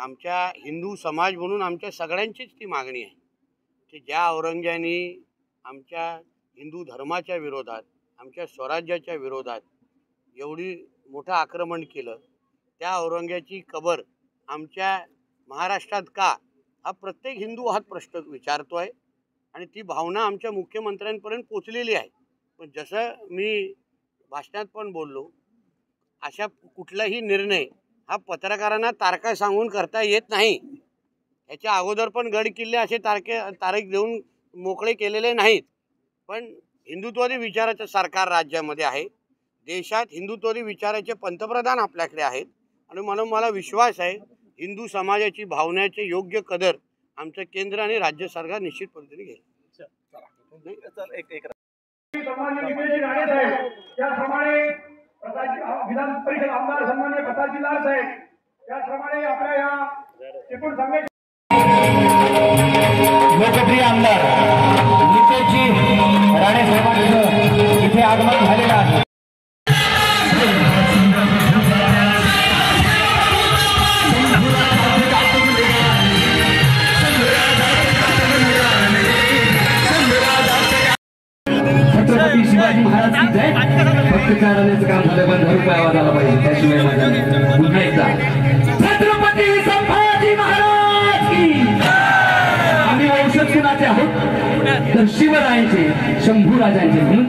आमच्या हिंदू समाज म्हणून आमच्या सगळ्यांचीच ती मागणी आहे की ज्या औरंग्याने आमच्या हिंदू धर्माच्या विरोधात, आमच्या स्वराज्याच्या विरोधात एवढी मोठं आक्रमण केलं, त्या औरंग्याची कबर आमच्या महाराष्ट्रात का, हा प्रत्येक हिंदू हा प्रश्न विचारतो आहे आणि ती भावना आमच्या मुख्यमंत्र्यांपर्यंत पोचलेली आहे। पण जसं मी भाषणात पण बोललो, अशा कुठलाही निर्णय हा पत्रकारांना तारखा सांगून करता येत नाही। याच्या अगोदर पण गड किल्ले असे तारीख देऊन मोकळे केलेले नाहीत। पण हिंदुत्ववादी विचाराचं सरकार राज्यामध्ये आहे, देशात हिंदुत्ववादी विचाराचे पंतप्रधान आपल्याकडे आहेत आणि म्हणून मला विश्वास आहे हिंदू समाजाची भावनेचे योग्य कदर आमचं केंद्र आणि राज्य सरकार निश्चित पद्धतीने घेईल। विधान परिषद आमदार सन्माननीय प्रसादजी लाड साहेब, त्याचप्रमाणे आपल्या या एकूण संघ लोकप्रिय आमदार नितेशजी राणे साहेबांचं इथे आगमन झालेलं आहे। छत्रपती शिवाजी महाराज की जय। फक्त कारणाचं काम झालं, पण ₹10 आवाज आला पाहिजे, त्याशिवाय माझ्या पुन्हा एकदा छत्रपती संभाजी महाराज की। आम्ही वंशज कुणाचे आहोत तर शिवरायांचे, शंभू राजांचे। म्हणून